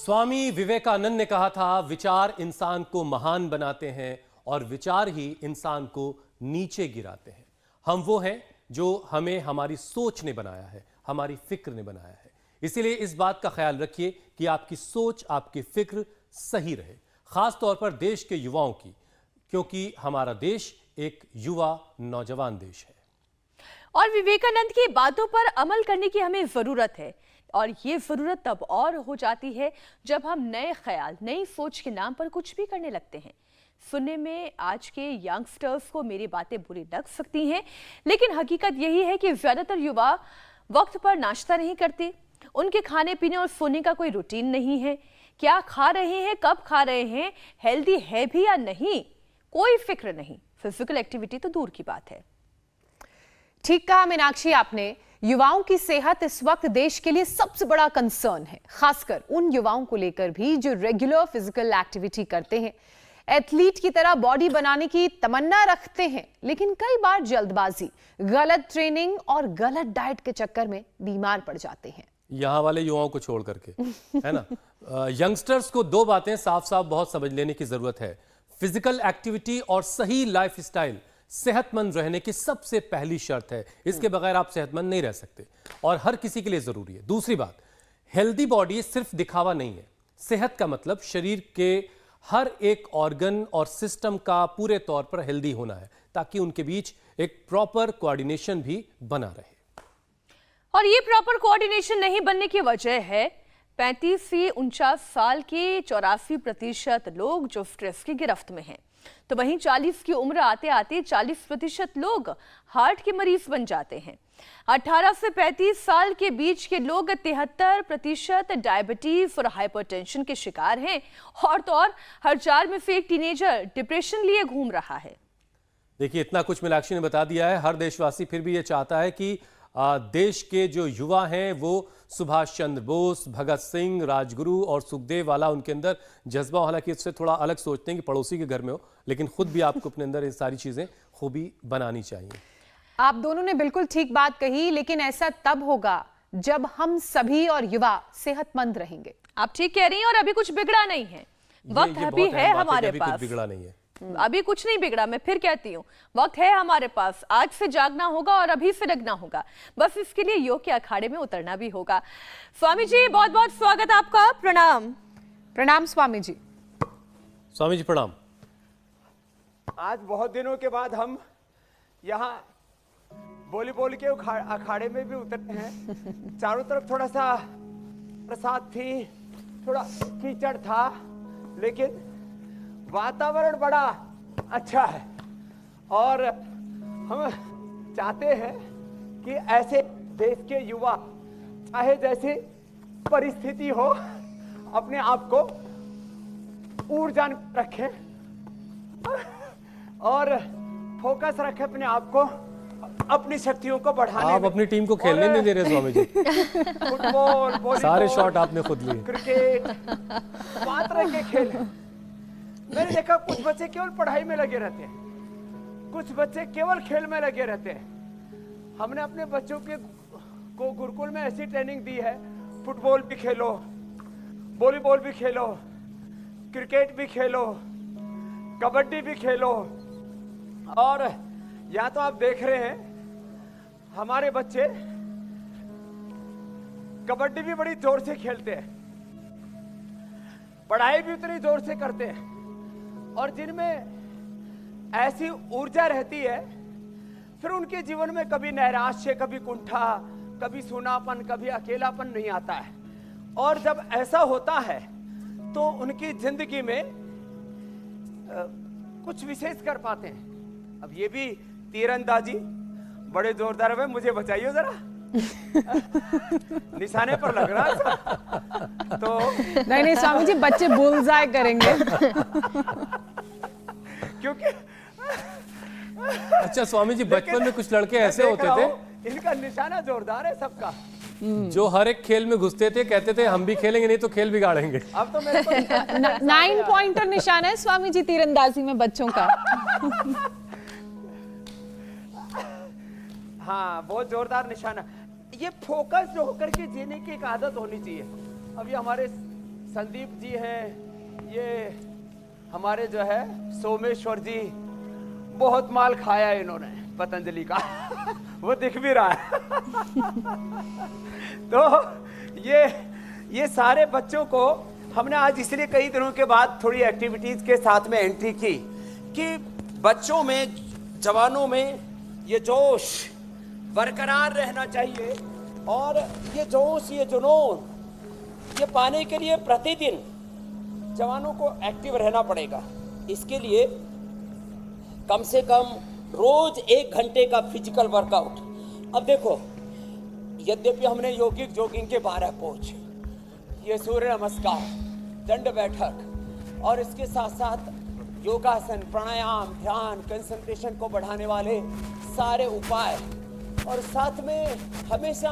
स्वामी विवेकानंद ने कहा था, विचार इंसान को महान बनाते हैं और विचार ही इंसान को नीचे गिराते हैं। हम वो हैं जो हमें हमारी सोच ने बनाया है, हमारी फिक्र ने बनाया है। इसीलिए इस बात का ख्याल रखिए कि आपकी सोच, आपकी फिक्र सही रहे, खास तौर पर देश के युवाओं की, क्योंकि हमारा देश एक युवा नौजवान देश है। और विवेकानंद की बातों पर अमल करने की हमें जरूरत है, और ये जरूरत तब और हो जाती है जब हम नए ख्याल, नई सोच के नाम पर कुछ भी करने लगते हैं। सुनने में आज के यंगस्टर्स को मेरी बातें बुरी लग सकती हैं, लेकिन हकीकत यही है कि ज्यादातर युवा वक्त पर नाश्ता नहीं करते, उनके खाने पीने और सोने का कोई रूटीन नहीं है। क्या खा रहे हैं, कब खा रहे हैं, हेल्दी है भी या नहीं, कोई फिक्र नहीं। फिजिकल एक्टिविटी तो दूर की बात है। ठीक कहा मीनाक्षी आपने। युवाओं की सेहत इस वक्त देश के लिए सबसे बड़ा कंसर्न है, खासकर उन युवाओं को लेकर भी जो रेगुलर फिजिकल एक्टिविटी करते हैं, एथलीट की तरह बॉडी बनाने की तमन्ना रखते हैं, लेकिन कई बार जल्दबाजी, गलत ट्रेनिंग और गलत डाइट के चक्कर में बीमार पड़ जाते हैं। यहाँ वाले युवाओं को छोड़ करके, है ना। यंगस्टर्स को दो बातें साफ साफ बहुत समझ लेने की जरूरत है। फिजिकल एक्टिविटी और सही लाइफस्टाइल सेहतमंद रहने की सबसे पहली शर्त है। इसके बगैर आप सेहतमंद नहीं रह सकते और हर किसी के लिए जरूरी है। दूसरी बात, हेल्दी बॉडी सिर्फ दिखावा नहीं है। सेहत का मतलब शरीर के हर एक ऑर्गन और सिस्टम का पूरे तौर पर हेल्दी होना है, ताकि उनके बीच एक प्रॉपर कोऑर्डिनेशन भी बना रहे। और ये प्रॉपर कोऑर्डिनेशन नहीं बनने की वजह है 35 से 49 साल के 84% लोग जो स्ट्रेस की गिरफ्त में हैं। तो वहीं 40 की उम्र आते आते 40% लोग हार्ट के मरीज बन जाते हैं। 18 से 35 साल के बीच के लोग 73% डायबिटीज और हाइपरटेंशन के शिकार हैं, और तो और हर 4 में से एक टीनेजर डिप्रेशन लिए घूम रहा है। देखिए, इतना कुछ मीनाक्षी ने बता दिया है। हर देशवासी फिर भी ये चाहता है कि देश के जो युवा हैं वो सुभाष चंद्र बोस, भगत सिंह, राजगुरु और सुखदेव वाला उनके अंदर जज्बा, हालांकि इससे थोड़ा अलग सोचते हैं कि पड़ोसी के घर में हो, लेकिन खुद भी आपको अपने अंदर ये सारी चीजें खूबी बनानी चाहिए। आप दोनों ने बिल्कुल ठीक बात कही, लेकिन ऐसा तब होगा जब हम सभी और युवा सेहतमंद रहेंगे। आप ठीक कह रही हैं, और अभी कुछ बिगड़ा नहीं है। वक्त अभी है हमारे पास, कुछ बिगड़ा नहीं है। अभी कुछ नहीं बिगड़ा। मैं फिर कहती हूँ, वक्त है हमारे पास। आज से जागना होगा और अभी से लगना होगा। बस इसके लिए योग के अखाड़े में उतरना भी होगा। स्वामी जी, बहुत बहुत स्वागत आपका। प्रणाम। प्रणाम स्वामी जी। स्वामी जी प्रणाम। आज बहुत दिनों के बाद हम यहाँ वॉलीबॉल के अखाड़े में भी उतरते हैं। चारों तरफ थोड़ा सा बरसात थी, थोड़ा कीचड़ था, लेकिन वातावरण बड़ा अच्छा है। और हम चाहते हैं कि ऐसे देश के युवा, चाहे जैसी परिस्थिति हो, अपने आप को ऊर्जा रखें और फोकस रखें अपने आप को, अपनी शक्तियों को बढ़ाने आप में। अपनी टीम को खेलने नहीं दे रहे स्वामी जी। फुटबॉल, वॉलीबॉल, सारे शॉट आपने खुद लिए। क्रिकेट, बात रह के खेल। मैंने देखा कुछ बच्चे केवल पढ़ाई में लगे रहते हैं, कुछ बच्चे केवल खेल में लगे रहते हैं। हमने अपने बच्चों को गुरुकुल में ऐसी ट्रेनिंग दी है, फुटबॉल भी खेलो, वॉलीबॉल भी खेलो, क्रिकेट भी खेलो, कबड्डी भी खेलो। और यहाँ तो आप देख रहे हैं हमारे बच्चे कबड्डी भी बड़ी जोर से खेलते हैं, पढ़ाई भी उतनी जोर से करते हैं। और जिनमें ऐसी ऊर्जा रहती है, फिर उनके जीवन में कभी नैराश्य, कभी कुंठा, कभी सूनापन, कभी अकेलापन नहीं आता है। और जब ऐसा होता है तो उनकी जिंदगी में कुछ विशेष कर पाते हैं। अब ये भी तीरंदाजी बड़े जोरदार है, मुझे बचाइए जरा। निशाने पर लग रहा है तो नहीं स्वामी जी, बच्चे बुलजाय करेंगे। क्योंकि अच्छा स्वामी जी, बचपन में कुछ लड़के ऐसे होते थे, इनका निशाना जोरदार है सबका, जो हर एक खेल में घुसते थे, कहते थे हम भी खेलेंगे, नहीं तो खेल बिगाड़ेंगे। अब तो मेरे को 9 पॉइंटर निशाना है स्वामी जी तीरंदाजी में बच्चों का। हाँ, बहुत जोरदार निशाना। ये फोकस होकर के जीने की एक आदत होनी चाहिए। अभी हमारे संदीप जी हैं, ये हमारे जो है सोमेश्वर जी, बहुत माल खाया है इन्होंने पतंजलि का वो दिख भी रहा है तो ये सारे बच्चों को हमने आज इसलिए कई दिनों के बाद थोड़ी एक्टिविटीज के साथ में एंट्री की कि बच्चों में, जवानों में ये जोश बरकरार रहना चाहिए। और ये जोश, ये जुनून, ये पाने के लिए प्रतिदिन जवानों को एक्टिव रहना पड़ेगा। इसके लिए कम से कम रोज 1 घंटे का फिजिकल वर्कआउट। अब देखो, यद्यपि हमने योगिक जॉगिंग के 12 पोज, ये सूर्य नमस्कार, दंड बैठक और इसके साथ साथ योगासन, प्राणायाम, ध्यान, कंसंट्रेशन को बढ़ाने वाले सारे उपाय, और साथ में हमेशा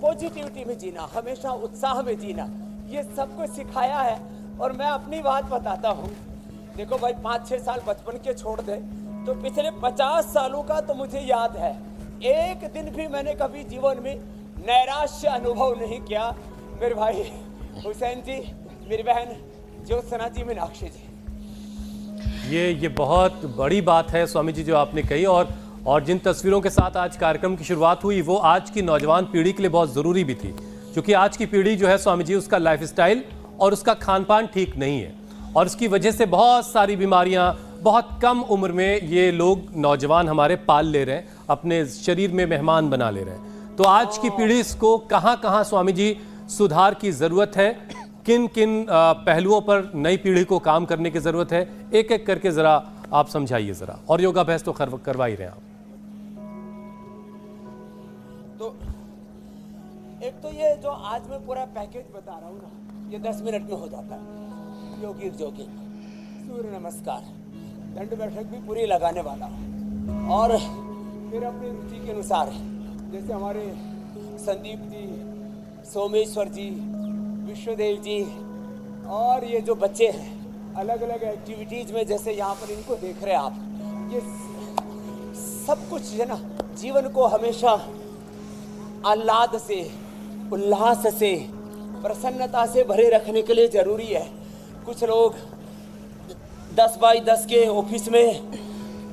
पॉजिटिविटी में जीना, हमेशा उत्साह में जीना, ये सब कुछ सिखाया है। और मैं अपनी बात बताता हूँ, देखो भाई 5-6 साल बचपन के छोड़ दे तो पिछले 50 सालों का तो मुझे याद है, एक दिन भी मैंने कभी जीवन में नैराश्य अनुभव नहीं किया। मेरे भाई हुसैन जी, मेरी बहन ज्योत्सना जी, मीनाक्षी जी, ये बहुत बड़ी बात है स्वामी जी जो आपने कही। और जिन तस्वीरों के साथ आज कार्यक्रम की शुरुआत हुई वो आज की नौजवान पीढ़ी के लिए बहुत ज़रूरी भी थी, क्योंकि आज की पीढ़ी जो है स्वामी जी, उसका लाइफस्टाइल और उसका खान पान ठीक नहीं है, और उसकी वजह से बहुत सारी बीमारियां बहुत कम उम्र में ये लोग नौजवान हमारे पाल ले रहे हैं, अपने शरीर में मेहमान बना ले रहे हैं। तो आज की पीढ़ी इसको कहाँ स्वामी जी सुधार की ज़रूरत है, किन किन पहलुओं पर नई पीढ़ी को काम करने की ज़रूरत है, एक एक करके ज़रा आप समझाइए ज़रा। और योगाभ्यास तो करवा ही रहे हैं आप। तो एक तो ये जो आज मैं पूरा पैकेज बता रहा हूँ ना, ये 10 मिनट में हो जाता है। योगिक जॉगिंग, सूर्य नमस्कार, दंड बैठक भी पूरी लगाने वाला हूँ। और फिर अपनी रुचि के अनुसार, जैसे हमारे संदीप जी, सोमेश्वर जी, विश्वदेव जी और ये जो बच्चे हैं अलग अलग एक्टिविटीज में, जैसे यहाँ पर इनको देख रहे हैं आप, ये सब कुछ है ना, जीवन को हमेशा आह्लाद से, उल्लास से, प्रसन्नता से भरे रखने के लिए जरूरी है। कुछ लोग 10 बाई 10 के ऑफिस में,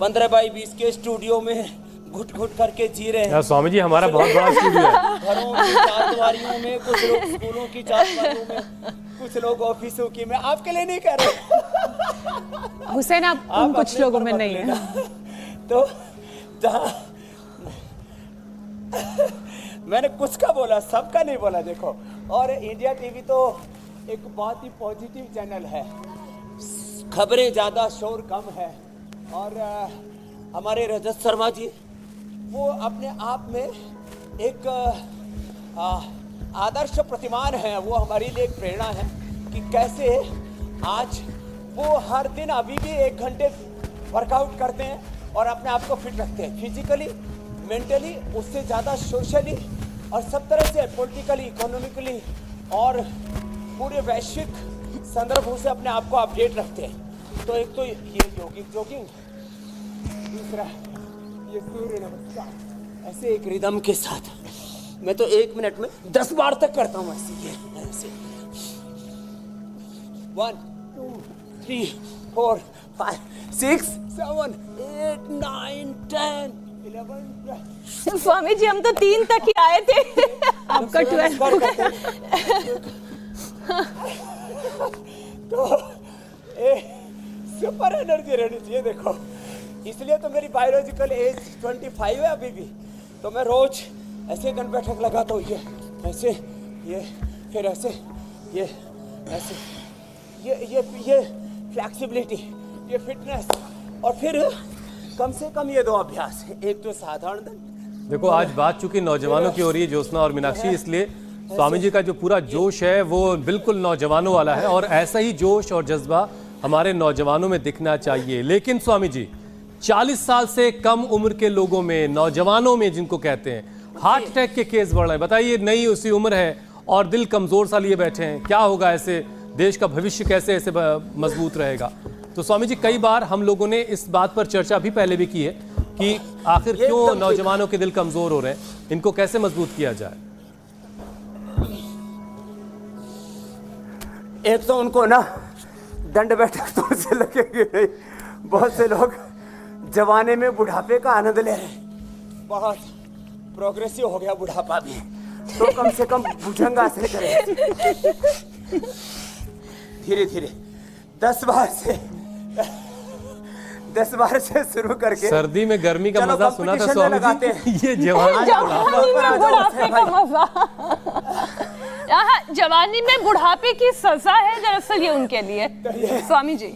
15 बाई 20 के स्टूडियो में घुट घुट करके जी रहे हैं। स्वामी जी हमारा बहुत बड़ा स्टूडियो है। घरों की चारदीवारियों में, कुछ लोग स्कूलों की चारदीवारियों में, कुछ लोग ऑफिसों की। मैं आपके लिए नहीं कह रहा, हुसैन आप उन कुछ लोगों में नहीं है। तो जहाँ मैंने कुछ का बोला, सबका नहीं बोला। देखो, और इंडिया टीवी तो एक बहुत ही पॉजिटिव चैनल है, खबरें ज़्यादा, शोर कम है। और हमारे रजत शर्मा जी, वो अपने आप में एक आदर्श प्रतिमान है। वो हमारे लिए एक प्रेरणा है कि कैसे आज वो हर दिन अभी भी 1 घंटे वर्कआउट करते हैं और अपने आप को फिट रखते हैं, फिजिकली, मेंटली, उससे ज़्यादा सोशली और सब तरह से, पॉलिटिकली, इकोनॉमिकली और पूरे वैश्विक संदर्भों से अपने आप को अपडेट रखते हैं। तो एक तो ये योगिक जॉगिंग, दूसरा ये सूर्य नमस्कार, ऐसे एक रिदम के साथ मैं तो 1 मिनट में 10 बार तक करता हूँ ऐसे 1 2 3 4 5 6 7 8 9 10 11 स्वामी जी हम तो 3 तक ही आए थे। आपका 12। तो सुपर एनर्जी रहनी चाहिए। देखो, इसलिए तो मेरी बायोलॉजिकल एज 25 है अभी भी। तो मैं रोज ऐसे दंड बैठक लगाता हूँ, ये ऐसे, ये फिर ऐसे, ये ऐसे, ये फ्लेक्सिबिलिटी, ये फिटनेस, और फिर कम से कम ये 2 अभ्यास। एक तो साधारण दंड। देखो, आज बात चूंकि नौजवानों की हो रही है ज्योत्सना और मीनाक्षी, इसलिए स्वामी जी का जो पूरा जोश है वो बिल्कुल नौजवानों वाला है, और ऐसा ही जोश और जज्बा हमारे नौजवानों में दिखना चाहिए। लेकिन स्वामी जी, 40 साल से कम उम्र के लोगों में, नौजवानों में जिनको कहते हैं, हार्ट अटैक के केस बढ़ रहे हैं। बताइए, नई उसी उम्र है और दिल कमजोर सा लिए बैठे हैं, क्या होगा ऐसे? देश का भविष्य कैसे ऐसे मजबूत रहेगा? तो स्वामी जी, कई बार हम लोगों ने इस बात पर चर्चा भी पहले भी की है कि आखिर क्यों नौजवानों के दिल कमजोर हो रहे हैं, इनको कैसे मजबूत किया जाए? एक तो उनको ना दंड बैठक तो से लगेगी नहीं। बहुत से लोग जवाने में बुढ़ापे का आनंद ले रहे हैं। बहुत प्रोग्रेसिव हो गया बुढ़ापा भी, तो कम से कम भुजंगासन करें धीरे धीरे 10 बार से शुरू करके। सर्दी में गर्मी का मजा सुना था स्वामी जी, ये जवानी में बुढ़ापे की सजा है दरअसल ये उनके लिए। स्वामी जी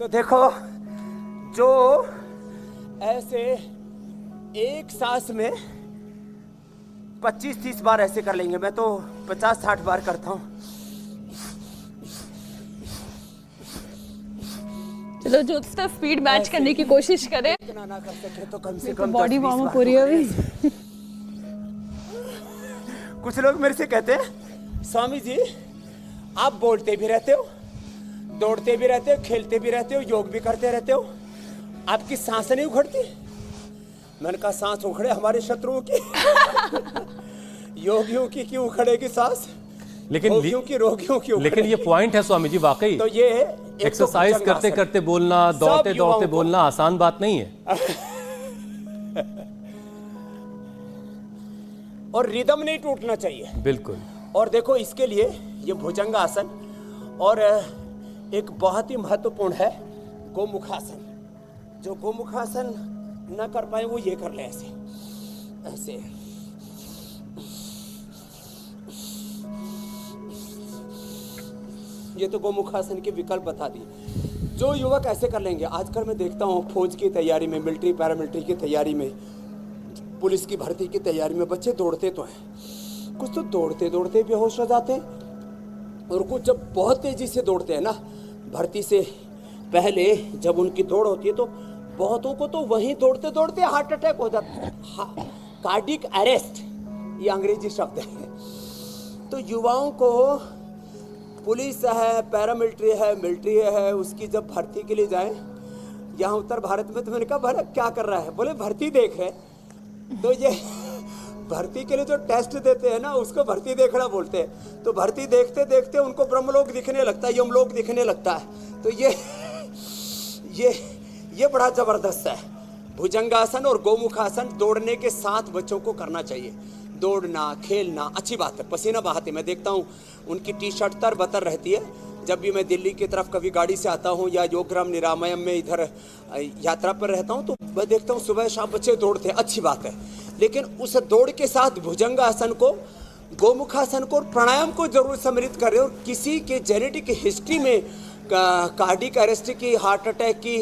तो देखो, जो ऐसे एक सांस में 25-30 बार ऐसे कर लेंगे, मैं तो 50-60 बार करता हूँ। चलो जो स्पीड मैच करने की कोशिश करें। इतना ना कर सके तो कम से कम बॉडी वार्म अप हो रही है। कुछ लोग मेरे से कहते हैं, स्वामी जी आप बोलते भी रहते हो, दौड़ते भी रहते हो, खेलते भी रहते हो, योग भी करते रहते हो, आपकी सांस नहीं उखड़ती? मैंने कहा सांस उखड़े हमारे शत्रुओं की, योगियों की क्यों उखड़ेगी सांस? लेकिन रोगियों की उखड़ेगी। लेकिन ये पॉइंट है स्वामी जी, वाकई तो ये एक्सरसाइज करते करते बोलना, दौड़ते दौड़ते बोलना आसान बात नहीं है। और रिदम नहीं टूटना चाहिए। बिल्कुल। और देखो इसके लिए ये भुजंगासन, और एक बहुत ही महत्वपूर्ण है गोमुखासन। जो गोमुखासन न कर पाए वो ये कर ले, ऐसे ऐसे। ये तो गोमुखासन के विकल्प बता दिए। जो युवक ऐसे कर लेंगे, आजकल मैं देखता हूँ फौज की तैयारी में, मिलिट्री पैरामिलिट्री की तैयारी में, पुलिस की भर्ती की तैयारी में बच्चे दौड़ते तो हैं, कुछ तो दौड़ते दौड़ते बेहोश हो जाते हैं, और कुछ जब बहुत तेजी से दौड़ते हैं ना, भर्ती से पहले जब उनकी दौड़ होती है तो बहुतों को तो वहीं दौड़ते दौड़ते हार्ट अटैक हो जाता है। कार्डिक अरेस्ट, ये अंग्रेजी शब्द है। तो युवाओं को पुलिस है, पैरामिलिट्री है, मिलिट्री है, उसकी जब भर्ती के लिए जाए, यहाँ उत्तर भारत में, तो मैंने कहा भला क्या कर रहा है? बोले भर्ती देख रहे। तो ये भर्ती के लिए जो टेस्ट देते हैं ना, उसको भर्ती देखना बोलते हैं। तो भर्ती देखते देखते उनको ब्रह्मलोक दिखने लगता है, यमलोक दिखने लगता है। तो ये बड़ा जबरदस्त है। भुजंगासन और गोमुखासन दौड़ने के साथ बच्चों को करना चाहिए। दौड़ना, खेलना अच्छी बात है, पसीना बहाते। मैं देखता हूँ उनकी टी शर्ट तर बतर रहती है। जब भी मैं दिल्ली की तरफ कभी गाड़ी से आता हूँ या योगग्राम निरामयम में इधर यात्रा पर रहता हूँ, तो मैं देखता हूँ सुबह शाम बच्चे दौड़ते हैं, अच्छी बात है। लेकिन उस दौड़ के साथ भुजंगासन को, गोमुखासन को और प्राणायाम को जरूर सम्मिलित करें। और किसी के जेनेटिक हिस्ट्री में कार्डिक अरेस्ट की, हार्ट अटैक की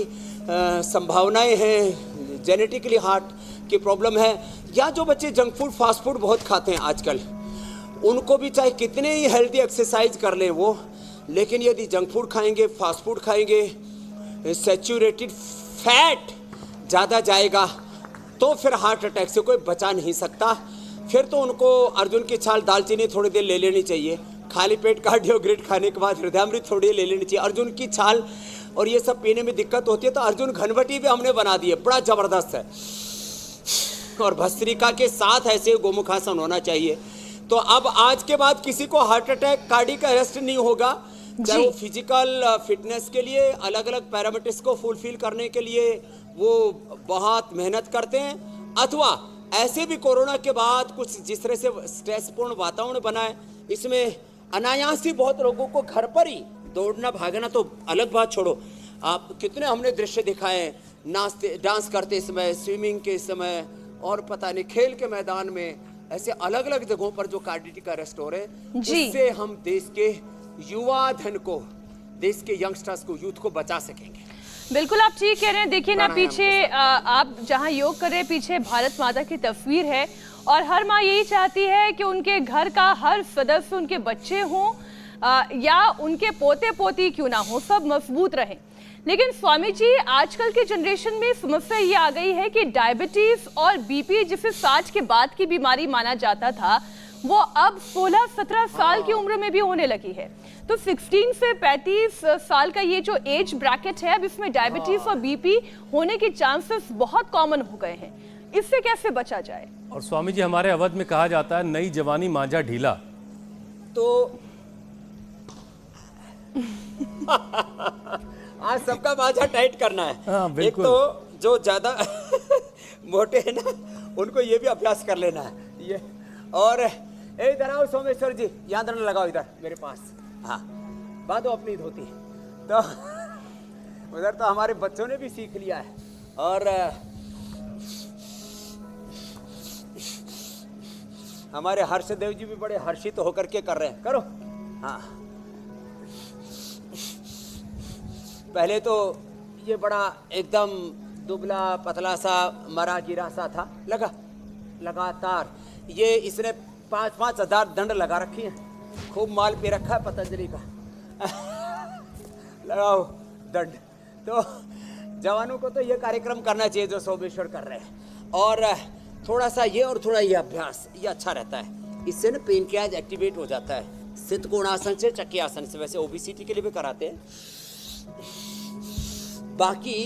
संभावनाएं हैं, जेनेटिकली हार्ट की प्रॉब्लम है, या जो बच्चे जंक फूड, फास्ट फूड बहुत खाते हैं आजकल, उनको भी चाहे कितने ही हेल्दी एक्सरसाइज कर लें वो, लेकिन यदि जंक फूड खाएंगे, फास्ट फूड खाएंगे, सैचुरेटेड फैट ज़्यादा जाएगा, तो फिर हार्ट अटैक से कोई बचा नहीं सकता। फिर तो उनको अर्जुन की छाल, दालचीनी थोड़ी देर ले लेनी चाहिए। खाली पेट कार्डियोग्रिड खाने के बाद हृदयामृत थोड़ी ले लेनी चाहिए। अर्जुन की छाल और ये सब पीने में दिक्कत होती है तो अर्जुन घनवटी भी हमने बना दी है, बड़ा जबरदस्त है। और भस्त्रिका के साथ ऐसे गोमुखासन होना चाहिए। तो अब आज के बाद किसी को हार्ट अटैक, कार्डिक अरेस्ट नहीं होगा। चाहे वो फिजिकल फिटनेस के लिए, अलग अलग पैरामीटर्स को फुलफिल करने के लिए वो बहुत मेहनत करते हैं, अथवा ऐसे भी कोरोना के बाद कुछ जिस तरह से स्ट्रेसपूर्ण वातावरण बना है, इसमें अनायास ही बहुत लोगों को घर पर ही दौड़ना भागना, तो अलग बात छोड़ो, आप कितने हमने दृश्य दिखाए हैं, नाचते, डांस करते समय, स्विमिंग के समय, और पता नहीं खेल के मैदान में, ऐसे अलग अलग जगहों पर जो कार्डिक अरेस्ट हो रहे हैं, इससे हम देश के युवा धन को, देश के यंगस्टर्स को, यूथ को बचा सकेंगे। बिल्कुल आप ठीक कह रहे हैं। देखिए ना, पीछे आप जहां योग कर रहे हैं, पीछे भारत माता की तस्वीर है, और हर माँ यही चाहती है कि उनके घर का हर सदस्य, उनके बच्चे हों या उनके पोते पोती क्यों ना हो, सब मजबूत रहें। लेकिन स्वामी जी, आजकल के जनरेशन में समस्या ये आ गई है कि डायबिटीज और बीपी, जिसे 60 के बाद की बीमारी माना जाता था, वो अब 16-17 साल की उम्र में भी होने लगी है। तो 16 से 35 साल का ये जो एज ब्रैकेट है, अब इसमें डायबिटीज और बीपी होने के चांसेस बहुत कॉमन हो गए हैं। इससे कैसे बचा जाए? और स्वामी जी, हमारे अवध में कहा जाता है नई जवानी मांझा ढीला। तो आज सबका मांझा टाइट करना है। हाँ, एक बिल्कुल। तो जो ज्यादा मोटे हैं ना, उनको ये भी अभ्यास कर लेना है ये। और इधर आओ सोमेश्वर जी, यहाँ दंड लगाओ इधर मेरे पास। हाँ, बांधो अपनी धोती। तो उधर तो हमारे बच्चों ने भी सीख लिया है। और हमारे हर्षदेव जी भी बड़े हर्षित होकर के कर रहे हैं। करो। हाँ, पहले तो ये बड़ा एकदम दुबला पतला सा मरा गिरा सा था, लगातार ये इसने 5-5 हजार दंड लगा रखी हैं। खूब माल पे रखा है पतंजलि का। लगाओ दंड। तो जवानों को तो ये कार्यक्रम करना चाहिए जो सोमेश्वर कर रहे हैं। और थोड़ा सा ये और थोड़ा ये अभ्यास, ये अच्छा रहता है। इससे ना पेनक्रियाज एक्टिवेट हो जाता है। सिद्ध कोणासन से, चक्की आसन से, वैसे ओबेसिटी के लिए भी कराते हैं। बाकी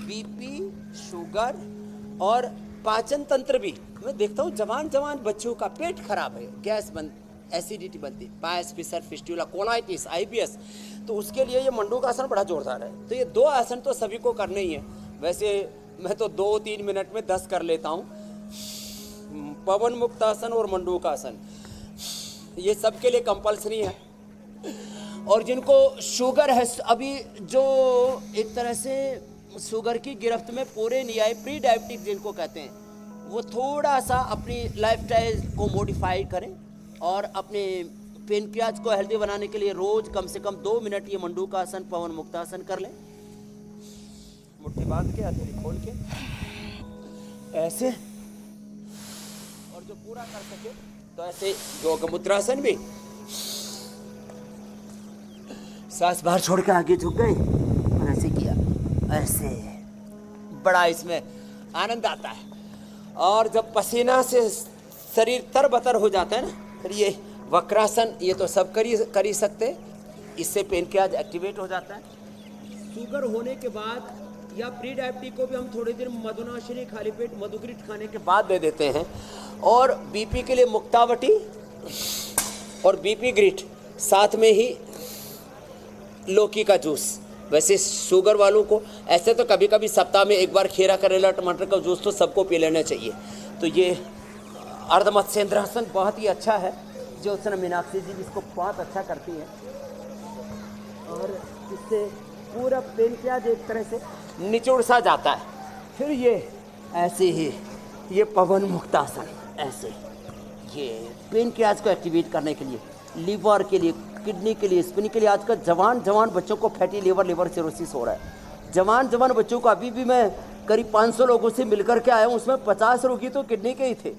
बीपी, शुगर और पाचन तंत्र भी, मैं देखता हूँ जवान बच्चों का पेट खराब है, गैस बन, एसिडिटी बनती, पायस, फिशर, फिस्टुला, कोलाइटिस, IBS, तो उसके लिए ये मंडूकासन बड़ा जोरदार है। तो ये 2 आसन तो सभी को करने ही है। वैसे मैं तो 2-3 मिनट में 10 कर लेता हूँ। पवन मुक्तासन और मंडूकासन ये सबके लिए कंपल्सरी है। और जिनको शुगर है, अभी जो एक तरह से शुगर की गिरफ्त में पूरे नहीं आए, प्री डायबिटिक जिनको कहते हैं, वो थोड़ा सा अपनी लाइफस्टाइल को मॉडिफाई करें और अपने पेनक्रियाज को हेल्दी बनाने के लिए रोज कम से कम 2 मिनट ये मंडूकासन, पवन मुक्तासन कर लें। मुट्ठी बांध के, हथेली खोल के ऐसे, और जो पूरा कर सके तो ऐसे योग मुद्रासन भी, सांस बाहर छोड़ के आगे झुक गए और ऐसे किया, ऐसे बड़ा इसमें आनंद आता है। और जब पसीना से शरीर तरबतर हो जाता है ना, फिर ये वक्रासन, ये तो सब कर ही सकते, इससे पेनक्रियाज एक्टिवेट हो जाता है। शुगर होने के बाद या प्री डायबिटिक को भी हम थोड़ी देर मधुनाशिनी खाली पेट मधुग्रिट खाने के बाद दे देते हैं। और बीपी के लिए मुक्तावटी और बीपी ग्रिट, साथ में ही लौकी का जूस। वैसे शुगर वालों को ऐसे तो कभी कभी सप्ताह में एक बार खीरा, करेला, टमाटर का जूस तो सबको पी लेना चाहिए। तो ये अर्धमत्स्येंद्रासन बहुत ही अच्छा है, जो उसने मीनाक्षी जी इसको बहुत अच्छा करती है। और इससे पूरा पेनक्रियाज एक तरह से निचोड़ सा जाता है। फिर ये ऐसे ही ये पवन मुक्तासन, ऐसे ये पेनक्रियाज को एक्टिवेट करने के लिए, लीवर के लिए, किडनी के लिए, स्पिन के लिए। आजकल जवान बच्चों को फैटी लिवर सिरोसिस हो रहा है। जवान बच्चों को, अभी भी मैं करीब 500 लोगों से मिलकर के आया हूँ, उसमें 50 रोगी तो किडनी के ही थे।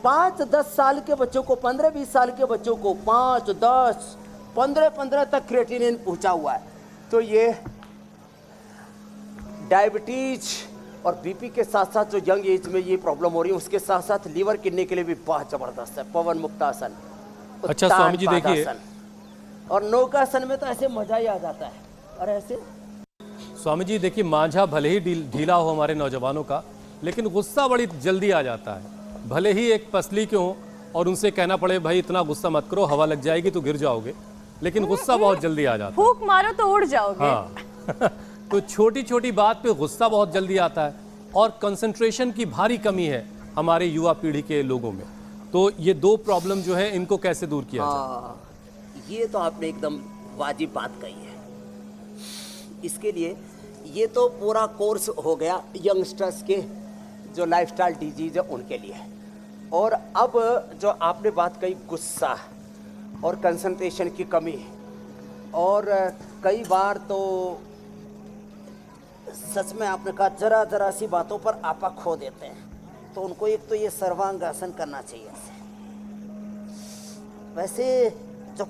5-10 साल के बच्चों को, 15-20 साल के बच्चों को 5, 10, 15 तक क्रिएटिनिन पहुंचा हुआ है। तो ये डायबिटीज और बीपी के साथ साथ जो यंग एज में ये प्रॉब्लम हो रही है, उसके साथ साथ लीवर किडनी के लिए भी बहुत जबरदस्त है पवन मुक्तासन। अच्छा स्वामी जी, देखिए, और नौकासन में तो ऐसे मजा ही आ जाता है। और ऐसे स्वामी जी देखिए, मांझा भले ही ढीला हो हमारे नौजवानों का, लेकिन गुस्सा बड़ी जल्दी आ जाता है। भले ही एक पसली क्यों और उनसे कहना पड़े भाई इतना गुस्सा मत करो, हवा लग जाएगी तो गिर जाओगे, लेकिन गुस्सा बहुत जल्दी आ जाता है। फूंक मारो तो उड़ जाओगे। हाँ तो छोटी छोटी बात पे गुस्सा बहुत जल्दी आता है और कंसंट्रेशन की भारी कमी है हमारे युवा पीढ़ी के लोगों में। तो ये 2 प्रॉब्लम जो है, इनको कैसे दूर किया जाए? ये तो आपने एकदम वाजिब बात कही है। इसके लिए ये तो पूरा कोर्स हो गया यंगस्टर्स के जो लाइफस्टाइल डिजीज है उनके लिए। और अब जो आपने बात कही, गुस्सा और कंसंट्रेशन की कमी, और कई बार तो सच में आपने कहा जरा सी बातों पर आपा खो देते हैं, तो उनको एक तो ये सर्वांगासन करना चाहिए। वैसे जो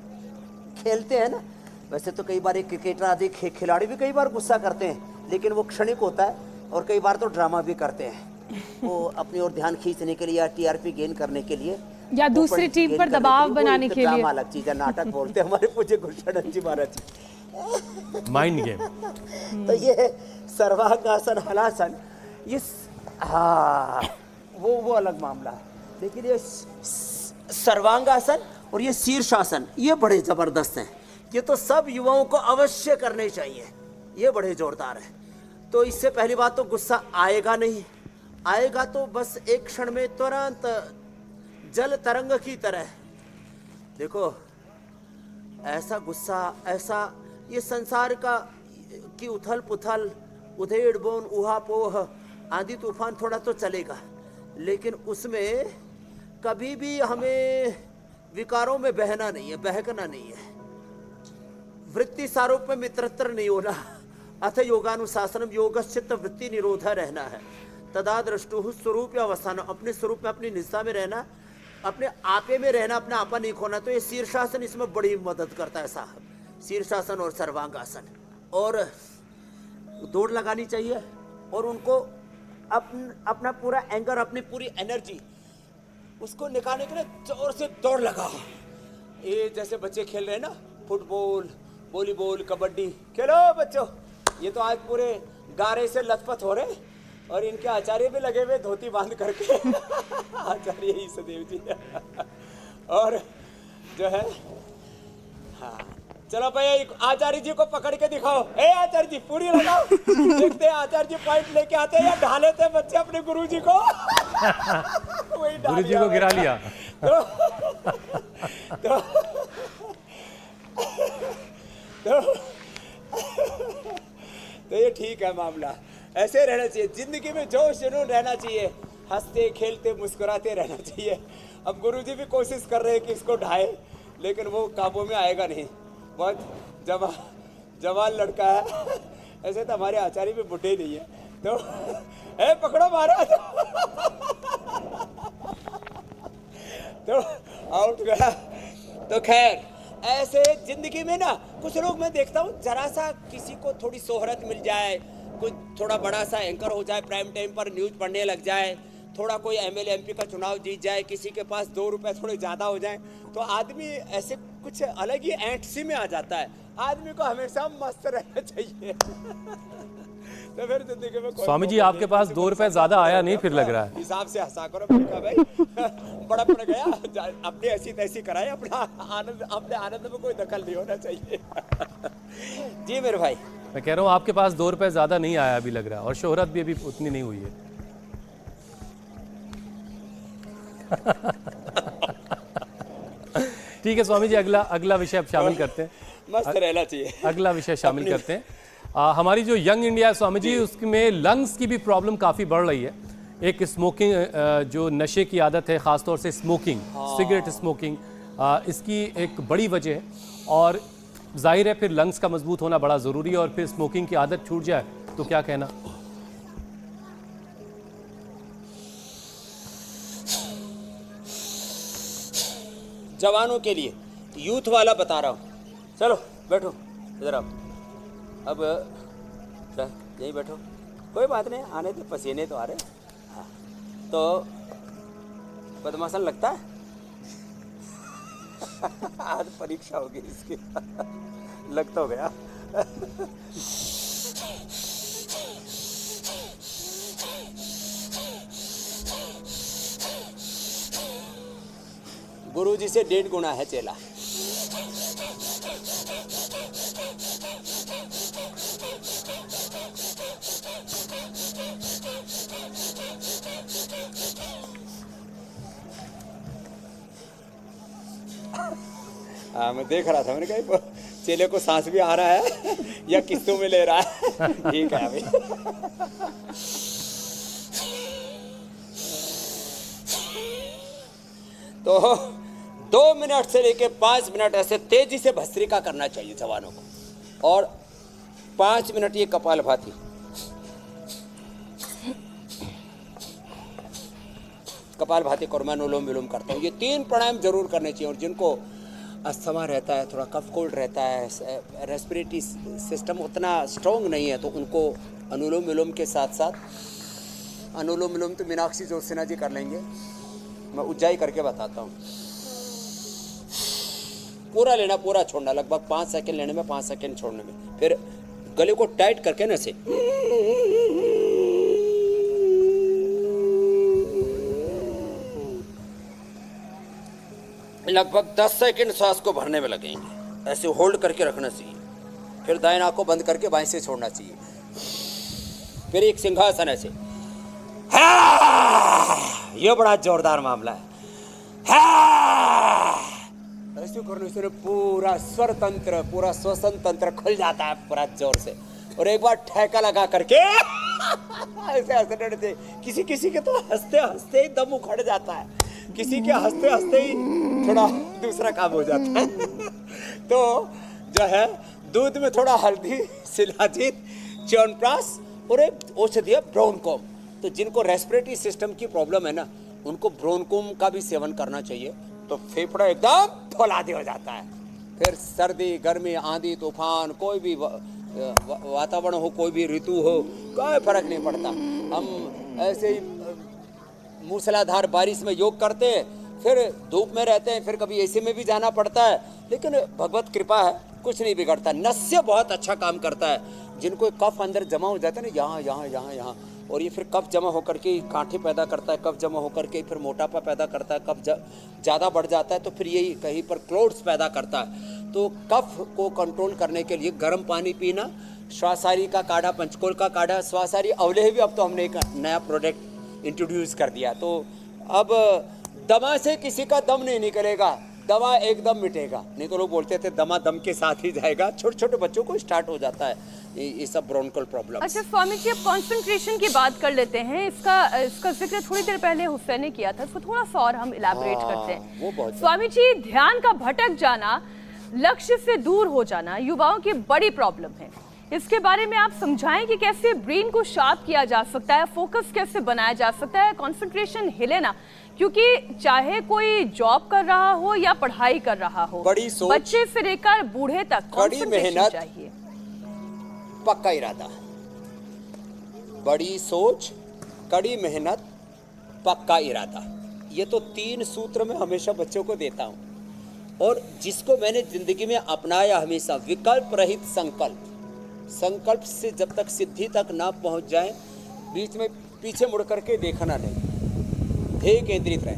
खेलते हैं ना, वैसे तो कई बार एक क्रिकेटर आदि खिलाड़ी भी कई बार गुस्सा करते हैं, लेकिन वो क्षणिक होता है। और कई बार तो ड्रामा भी करते हैं, वो अपनी ओर ध्यान खींचने के लिए या TRP गेन करने के लिए, या दूसरी टीम पर दबाव बनाने के लिए। ड्रामा अलग चीज है, नाटक बोलते हैं हमारे पूज्य गुरुशरण जी महाराज जी। Mind game. तो ये सर्वांगासन, हलासन, ये हाँ, वो अलग मामला है। लेकिन ये सर्वांगासन और ये शीर्षासन ये बड़े जबरदस्त हैं। ये तो सब युवाओं को अवश्य करने चाहिए, ये बड़े जोरदार है। तो इससे पहली बात तो गुस्सा आएगा नहीं, आएगा तो बस एक क्षण में तुरंत जल तरंग की तरह। देखो ऐसा गुस्सा, ऐसा ये संसार की उथल पुथल, उधेड़ बुन, उहापोह, आंधी तूफान थोड़ा तो चलेगा, लेकिन उसमें कभी भी हमें विकारों में बहना नहीं है, बहकना नहीं है। वृत्ति सारूप में मित्रत्र नहीं होना। अथ योगानुशासनम योगश्चित्त वृत्ति निरोध रहना है। तदा दृष्टु स्वरूप अवस्थान, अपने स्वरूप में, अपनी निष्ठा में रहना, अपने आपे में रहना, अपना आपा नहीं खोना। तो ये शीर्षासन इसमें बड़ी मदद करता है साहब, शीर्षासन और सर्वांगासन। और दौड़ लगानी चाहिए और उनको अपना पूरा एंगर, अपनी पूरी एनर्जी उसको निकालने के लिए जोर से दौड़ लगाओ। ये जैसे बच्चे खेल रहे हैं ना, फुटबॉल, वॉलीबॉल, कबड्डी, खेलो बच्चों। ये तो आज पूरे गारे से लथपथ हो रहे और इनके आचार्य भी लगे हुए धोती बांध करके आचार्य ही सदैव जी और जो है, हाँ चलो भाई आचार्य जी को पकड़ के दिखाओ। ए आचार्य जी पूरी लगाओ। देखते हैं आचार्य जी पॉइंट लेके आते हैं या ढा लेते हैं बच्चे अपने गुरु जी को। वही गुरु जी को गिरा लिया। तो ये ठीक है मामला, ऐसे रहना चाहिए जिंदगी में, जोश जुनून रहना चाहिए, हंसते खेलते मुस्कुराते रहना चाहिए। अब गुरुजी भी कोशिश कर रहे हैं कि इसको ढाए, लेकिन वो काबू में आएगा नहीं। बहुत जवान लड़का है। ऐसे तो हमारे आचार्य भी बुढ़े नहीं है। तो ए पकड़ो मारो तो आउट गया। तो खैर ऐसे जिंदगी में ना कुछ लोग मैं देखता हूँ, जरा सा किसी को थोड़ी शोहरत मिल जाए, कुछ थोड़ा बड़ा सा एंकर हो जाए, प्राइम टाइम पर न्यूज पढ़ने लग जाए, थोड़ा कोई एमएलए एमपी का चुनाव जीत जाए, किसी के पास 2 रुपए थोड़े ज़्यादा हो जाए, तो आदमी ऐसे कुछ अलग ही एंटसी में आ जाता है। आदमी को हमेशा मस्त रहना चाहिए। तो फिर जिंदगी में स्वामी जी आपके पास 2 रुपए ज्यादा आया नहीं फिर लग रहा है। हिसाब से हंसा करो भाई। बड़ा पड़ गया, अपनी ऐसी तैसी कराए, अपना आनंद, अपने आनंद में कोई दखल नहीं होना चाहिए। जी मेरे भाई, मैं कह रहा हूँ आपके पास 2 रुपए ज्यादा नहीं आया अभी लग रहा है, और शोहरत भी अभी उतनी नहीं हुई है। ठीक है स्वामी जी, अगला विषय अब शामिल करते हैं। मस्त रहना चाहिए। अगला विषय शामिल करते हैं। हमारी जो यंग इंडिया है स्वामी जी, उसमें लंग्स की भी प्रॉब्लम काफ़ी बढ़ रही है। एक स्मोकिंग, जो नशे की आदत है, ख़ासतौर से स्मोकिंग, सिगरेट स्मोकिंग, इसकी एक बड़ी वजह है। और जाहिर है फिर लंग्स का मजबूत होना बड़ा ज़रूरी है, और फिर स्मोकिंग की आदत छूट जाए तो क्या कहना। जवानों के लिए, यूथ वाला बता रहा हूँ। चलो बैठो इधर आओ। अब यहीं बैठो, कोई बात नहीं, आने दे, पसीने तो आ रहे। हाँ तो बदमाशन लगता है। आज परीक्षा होगी इसकी। लग तो गया। गुरुजी से 1.5 गुना है चेला। हाँ मैं देख रहा था, मैंने कहा चेले को सांस भी आ रहा है या किस्तों में ले रहा है। ठीक है अभी। तो 2 मिनट से लेके 5 मिनट ऐसे तेजी से भस्त्रिका करना चाहिए जवानों को, और 5 मिनट ये कपालभाति। कपालभाति करो, मैं अनुलोम विलोम करता हूँ। ये 3 प्राणायाम जरूर करने चाहिए। और जिनको अस्थमा रहता है, थोड़ा कफ कोल्ड रहता है, रेस्पिरेटरी सिस्टम उतना स्ट्रॉन्ग नहीं है, तो उनको अनुलोम विलोम के साथ साथ, अनुलोम विलोम तो मीनाक्षी जोशीना जी कर लेंगे, मैं उज्जाई करके बताता हूँ। पूरा लेना, पूरा छोड़ना, लगभग 5 सेकंड लेने में, 5 सेकंड छोड़ने में। फिर गले को टाइट करके ना से लगभग 10 सेकंड श्वास को भरने में लगेंगे। ऐसे होल्ड करके रखना चाहिए, फिर दाएं आंख को बंद करके बाएं से छोड़ना चाहिए। फिर एक सिंहासन ऐसे, ये बड़ा जोरदार मामला है। ऐसे करने से पूरा स्वर तंत्र, पूरा श्वसन तंत्र खुल जाता है पूरा जोर से। और एक बार ठेका लगा करके ऐसे हंसने से किसी किसी के तो हंसते हंसते ही दम उखड़ जाता है, किसी के हंसते हंसते ही थोड़ा दूसरा काम हो जाता है। तो जो है दूध में थोड़ा हल्दी, शिलाजीत, च्यवनप्राश और एक औषधि है ब्रोनकोम। तो जिनको रेस्पिरेटरी सिस्टम की प्रॉब्लम है ना, उनको ब्रोनकोम का भी सेवन करना चाहिए, तो फेफड़ा एकदम फौलादी हो जाता है। फिर सर्दी, गर्मी, आंधी, तूफान, कोई भी वातावरण हो, कोई भी ऋतु हो, कोई फर्क नहीं पड़ता। हम ऐसे ही मूसलाधार बारिश में योग करते हैं, फिर धूप में रहते हैं, फिर कभी एसी में भी जाना पड़ता है, लेकिन भगवत कृपा है, कुछ नहीं बिगड़ता। नस्य बहुत अच्छा काम करता है। जिनको कफ अंदर जमा हो जाता है ना, यहाँ यहाँ यहाँ यहाँ, और ये फिर कफ जमा होकर के कांठे पैदा करता है, कफ जमा होकर के फिर मोटापा पैदा करता है, कफ ज़्यादा बढ़ जाता है तो फिर यही कहीं पर क्लोट्स पैदा करता है। तो कफ को कंट्रोल करने के लिए गर्म पानी पीना, श्वासारी का काढ़ा, पंचकोल का काढ़ा, श्वासारी अवलेह भी अब तो हमने एक नया प्रोडक्ट इंट्रोड्यूस कर दिया। तो अब दमा से किसी का दम नहीं निकलेगा, दवा एकदम मिटेगा। नहीं तो लोग बोलते थे दमा दम के साथ ही जाएगा, छोटे छोटे बच्चों को स्टार्ट हो जाता है ये सब ब्रोंकल प्रॉब्लम। अच्छा स्वामी जी, अब कंसंट्रेशन की बात कर लेते हैं। इसका जिक्र थोड़ी देर पहले हुसैन ने किया था, इसको थोड़ा सा और हम इलैबोरेट करते हैं। वो बहुत स्वामी जी, ध्यान का भटक जाना, लक्ष्य से दूर हो जाना युवाओं की बड़ी प्रॉब्लम है। इसके बारे में आप समझाएं कि कैसे ब्रेन को शार्प किया जा सकता है, फोकस कैसे बनाया जा सकता है, कंसंट्रेशन हिले ना, क्योंकि चाहे कोई जॉब कर रहा हो या पढ़ाई कर रहा हो, बड़ी सोच, बच्चे से लेकर बूढ़े तक कड़ी मेहनत चाहिए, पक्का इरादा। बड़ी सोच, कड़ी मेहनत, पक्का इरादा, ये तो 3 सूत्र मैं हमेशा बच्चों को देता हूँ। और जिसको मैंने जिंदगी में अपनाया हमेशा, विकल्प रहित संकल्प। संकल्प से जब तक सिद्धि तक ना पहुंच जाए, बीच में पीछे मुड़ करके देखना नहीं, ध्येय केंद्रित रहे,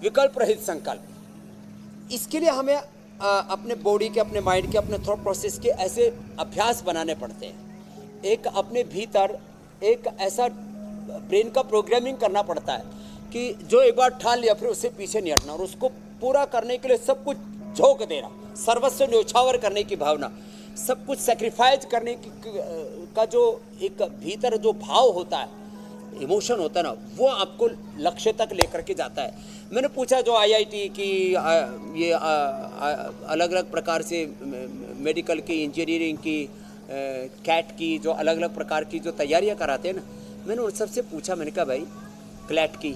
विकल्प रहित संकल्प। इसके लिए हमें अपने बॉडी के, अपने माइंड के, अपने थॉट प्रोसेस के ऐसे अभ्यास बनाने पड़ते हैं। एक अपने भीतर एक ऐसा ब्रेन का प्रोग्रामिंग करना पड़ता है कि जो एक बार ठान लिया फिर उससे पीछे नहीं हटना, और उसको पूरा करने के लिए सब कुछ झोंक देना, सर्वस्व न्योछावर करने की भावना, सब कुछ सेक्रीफाइस करने की का जो एक भीतर जो भाव होता है, इमोशन होता है ना, वो आपको लक्ष्य तक लेकर के जाता है। मैंने पूछा जो आईआईटी की ये अलग अलग प्रकार से मेडिकल की, इंजीनियरिंग की, कैट की, जो अलग अलग प्रकार की जो तैयारियां कराते हैं ना, मैंने उन सबसे पूछा, मैंने कहा भाई क्लैट की,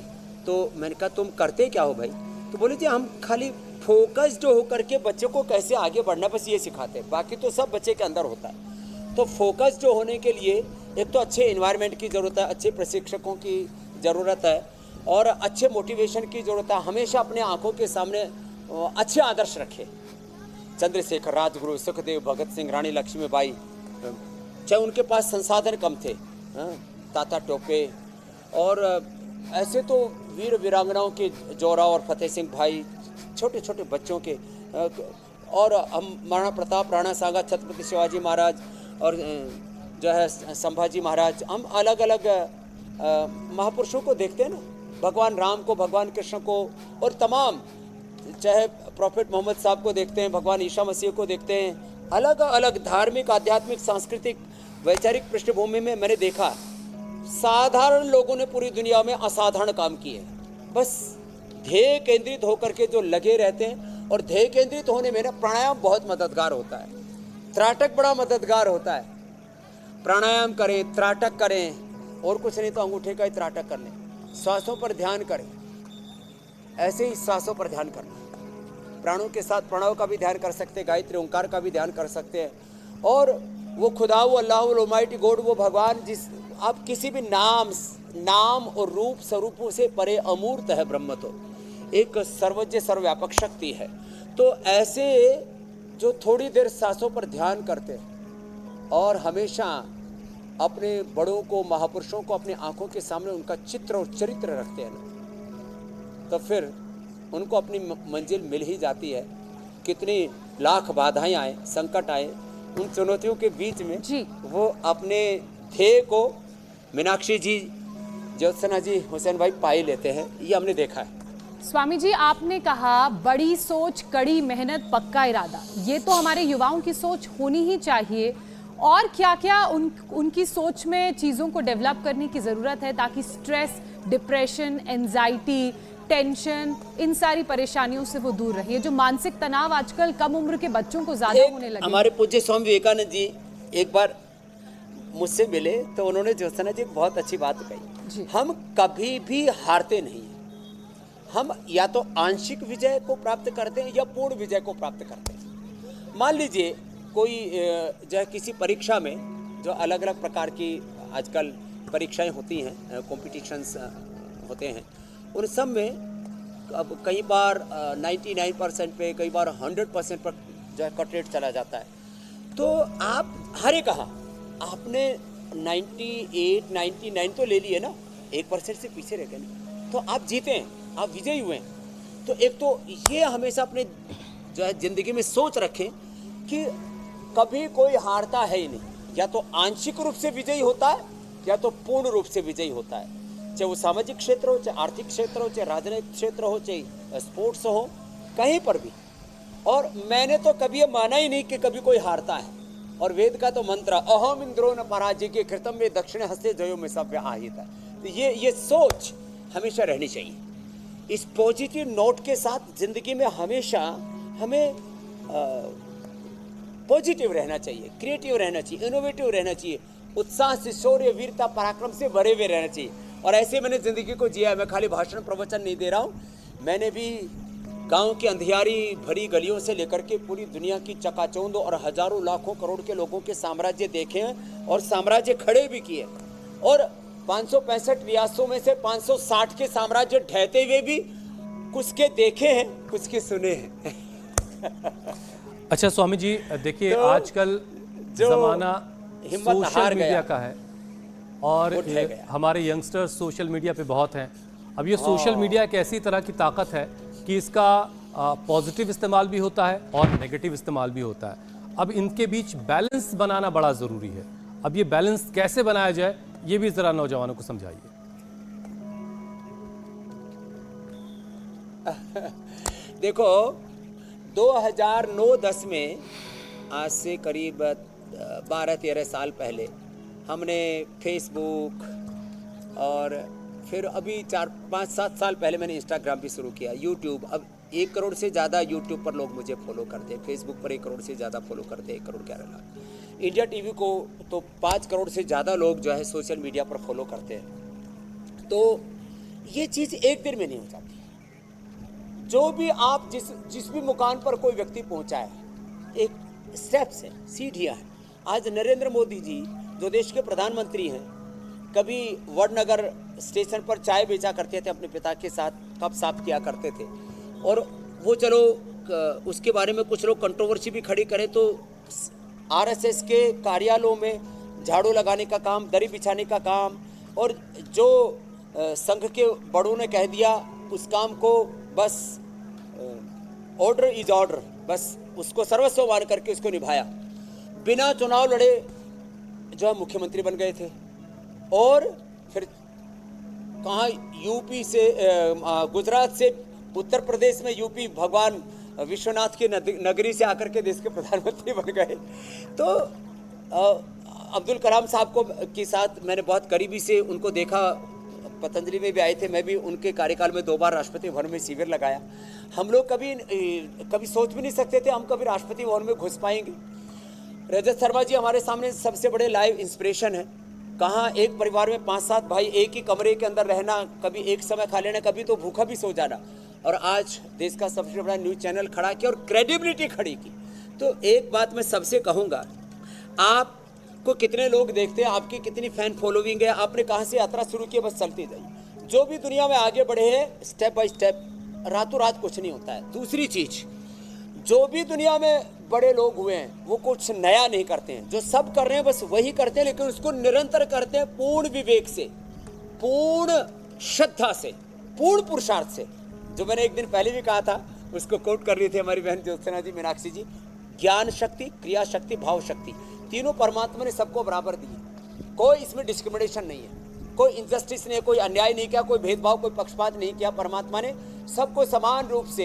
तो मैंने कहा तुम करते क्या हो भाई? तो बोले जी हम खाली फोकस्ड होकर के बच्चे को कैसे आगे बढ़ना, बस ये सिखाते हैं, बाकी तो सब बच्चे के अंदर होता है। तो फोकस्ड होने के लिए एक तो अच्छे एनवायरनमेंट की ज़रूरत है, अच्छे प्रशिक्षकों की ज़रूरत है, और अच्छे मोटिवेशन की ज़रूरत है। हमेशा अपने आंखों के सामने अच्छे आदर्श रखे। चंद्रशेखर, राजगुरु, सुखदेव, भगत सिंह, रानी लक्ष्मीबाई, चाहे उनके पास संसाधन कम थे, ताता टोपे, और ऐसे तो वीर वीरांगनाओं के जोरा और फतेह सिंह भाई, छोटे छोटे बच्चों के, और हम महाराणा प्रताप, राणा सांगा, छत्रपति शिवाजी महाराज, और जो है संभाजी महाराज, हम अलग अलग महापुरुषों को देखते हैं ना, भगवान राम को, भगवान कृष्ण को, और तमाम, चाहे प्रॉफेट मोहम्मद साहब को देखते हैं, भगवान ईसा मसीह को देखते हैं। अलग अलग धार्मिक, आध्यात्मिक, सांस्कृतिक, वैचारिक पृष्ठभूमि में मैंने देखा साधारण लोगों ने पूरी दुनिया में असाधारण काम किए। बस ध्येय केंद्रित होकर के जो लगे रहते हैं, और ध्येय केंद्रित होने में ना प्राणायाम बहुत मददगार होता है, त्राटक बड़ा मददगार होता है। प्राणायाम करें, त्राटक करें, और कुछ नहीं तो अंगूठे का ही त्राटक कर लें, श्वासों पर ध्यान करें, ऐसे ही श्वासों पर ध्यान करना। प्राणों के साथ प्रणव का भी ध्यान कर सकते हैं, गायत्री ओंकार का भी ध्यान कर सकते हैं। और वो खुदा, वो अल्लाह, वो ऑलमाइटी गॉड, वो भगवान, जिस आप किसी भी नाम और रूप स्वरूपों से परे अमूर्त है ब्रह्म, तो एक सर्वज्ञ सर्वव्यापक शक्ति है। तो ऐसे जो थोड़ी देर सांसों पर ध्यान करते हैं और हमेशा अपने बड़ों को, महापुरुषों को अपनी आंखों के सामने उनका चित्र और चरित्र रखते हैं ना, तो फिर उनको अपनी मंजिल मिल ही जाती है। कितनी लाख बाधाएं आए, संकट आए, उन चुनौतियों के बीच में जी। वो अपने ध्येय को मीनाक्षी जी, ज्योत्सना जी, हुसैन भाई पाई लेते हैं। ये हमने देखा है। स्वामी जी, आपने कहा बड़ी सोच, कड़ी मेहनत, पक्का इरादा। ये तो हमारे युवाओं की सोच होनी ही चाहिए। और क्या क्या उनकी सोच में चीज़ों को डेवलप करने की ज़रूरत है ताकि स्ट्रेस, डिप्रेशन, एंजाइटी, टेंशन, इन सारी परेशानियों से वो दूर रहे। जो मानसिक तनाव आजकल कम उम्र के बच्चों को ज़्यादा होने लगे। हमारे पूज्य स्वामी विवेकानंद जी एक बार मुझसे मिले तो उन्होंने ज्योत्सना जी बहुत अच्छी बात कही। हम कभी भी हारते नहीं हैं। हम या तो आंशिक विजय को प्राप्त करते हैं या पूर्ण विजय को प्राप्त करते हैं। मान लीजिए कोई जो है किसी परीक्षा में, जो अलग अलग प्रकार की आजकल परीक्षाएं होती हैं, कॉम्पिटिशन्स होते हैं, उन सब में अब कई बार 99% पे, कई बार 100% पर जो है कट रेट चला जाता है। तो आप हारे कहाँ, आपने 98, 99 तो ले लिए ना, 1% से पीछे रह गए ना, तो आप जीते हैं, आप विजयी हुए हैं। तो एक तो ये हमेशा अपने जो है जिंदगी में सोच रखें कि कभी कोई हारता है ही नहीं। या तो आंशिक रूप से विजयी होता है या तो पूर्ण रूप से विजयी होता है। चाहे वो सामाजिक क्षेत्र हो, चाहे आर्थिक क्षेत्र हो, चाहे राजनीतिक क्षेत्र हो, चाहे स्पोर्ट्स हो, कहीं पर भी। और मैंने तो कभी ये माना ही नहीं कि कभी कोई हारता है। और वेद का तो मंत्र, अहम इंद्रो न पराजय के कृतम में दक्षिण हस्ते जयो में सभ्य आहित है। तो ये सोच हमेशा रहनी चाहिए। इस पॉजिटिव नोट के साथ जिंदगी में हमेशा हमें पॉजिटिव रहना चाहिए, क्रिएटिव रहना चाहिए, इनोवेटिव रहना चाहिए, उत्साह से, शौर्य, वीरता, पराक्रम से भरे हुए रहना चाहिए। और ऐसे मैंने जिंदगी को जिया है। मैं खाली भाषण प्रवचन नहीं दे रहा हूँ, मैंने भी गांव की अंधियारी भरी गलियों से लेकर के पूरी दुनिया की चकाचौंध और हजारों लाखों करोड़ के लोगों के साम्राज्य देखे हैं और साम्राज्य खड़े भी किए। और 565 रियासतों में से 560 के साम्राज्य ढहते हुए भी कुछ के देखे हैं, कुछ के सुने हैं। अच्छा स्वामी जी, देखिए तो आजकल जो जमाना हिम्मत सोशल हार मीडिया गया, का है और वो ढह गया। हमारे यंगस्टर्स सोशल मीडिया पे बहुत हैं। अब ये सोशल मीडिया एक ऐसी तरह की ताकत है कि इसका पॉजिटिव इस्तेमाल भी होता है और नेगेटिव इस्तेमाल भी होता है। अब इनके बीच बैलेंस बनाना बड़ा ज़रूरी है। अब ये बैलेंस कैसे बनाया जाए, ये भी ज़रा नौजवानों को समझाइए। देखो 2009-10 में, आज से करीब 12-13 साल पहले, हमने फेसबुक और फिर अभी 4-5-7 साल पहले मैंने इंस्टाग्राम भी शुरू किया, यूट्यूब। अब 1 करोड़ से ज़्यादा यूट्यूब पर लोग मुझे फॉलो करते हैं, फेसबुक पर 1 करोड़ से ज़्यादा फॉलो करते हैं, 1 करोड़ 11 लाख। इंडिया टीवी को तो 5 करोड़ से ज़्यादा लोग जो है सोशल मीडिया पर फॉलो करते हैं। तो ये चीज़ एक दिन में नहीं हो जाती। जो भी आप जिस भी मुकाम पर कोई व्यक्ति पहुंचा है, एक स्टेप्स है, सीढ़ियाँ हैं। आज नरेंद्र मोदी जी जो देश के प्रधानमंत्री हैं, कभी वडनगर स्टेशन पर चाय बेचा करते थे अपने पिता के साथ, कप साफ किया करते थे। और वो चलो उसके बारे में कुछ लोग कंट्रोवर्सी भी खड़ी करें तो आरएसएस के कार्यालयों में झाड़ू लगाने का काम, दरी बिछाने का काम, और जो संघ के बड़ों ने कह दिया उस काम को बस ऑर्डर इज ऑर्डर, बस उसको सर्वस्व मान करके उसको निभाया। बिना चुनाव लड़े जो है मुख्यमंत्री बन गए थे। और फिर कहाँ यूपी से गुजरात से उत्तर प्रदेश में यूपी भगवान विश्वनाथ की नगरी से आकर के देश के प्रधानमंत्री बन गए। तो अब्दुल कलाम साहब को के साथ मैंने बहुत करीबी से उनको देखा, पतंजलि में भी आए थे, मैं भी उनके कार्यकाल में 2 बार राष्ट्रपति भवन में शिविर लगाया। हम लोग कभी सोच भी नहीं सकते थे हम कभी राष्ट्रपति भवन में घुस पाएंगे। रजत शर्मा जी हमारे सामने सबसे बड़े लाइव इंस्पिरेशन है। कहाँ एक परिवार में 5-7 भाई एक ही कमरे के अंदर रहना, कभी एक समय खा लेना, कभी तो भूखा भी सो जाना, और आज देश का सबसे बड़ा न्यूज़ चैनल खड़ा किया और क्रेडिबिलिटी खड़ी की। तो एक बात मैं सबसे कहूँगा, आपको कितने लोग देखते हैं, आपकी कितनी फैन फॉलोइंग है, आपने कहाँ से यात्रा शुरू की, बस चलती जाइए। जो भी दुनिया में आगे बढ़े हैं स्टेप बाय स्टेप, रातों रात कुछ नहीं होता है। दूसरी चीज़, जो भी दुनिया में बड़े लोग हुए हैं वो कुछ नया नहीं करते हैं, जो सब कर रहे हैं बस वही करते हैं, लेकिन उसको निरंतर करते हैं पूर्ण विवेक से, पूर्ण श्रद्धा से, पूर्ण पुरुषार्थ से। जो मैंने एक दिन पहले भी कहा था, उसको कोट कर रही थी हमारी बहन ज्योत्सना जी, मीनाक्षी जी। ज्ञान शक्ति, क्रिया शक्ति, भाव शक्ति, तीनों परमात्मा ने सबको बराबर दी। कोई इसमें डिस्क्रिमिनेशन नहीं है, कोई इनजस्टिस नहीं है, कोई अन्याय नहीं किया, कोई भेदभाव, कोई पक्षपात नहीं किया। परमात्मा ने सबको समान रूप से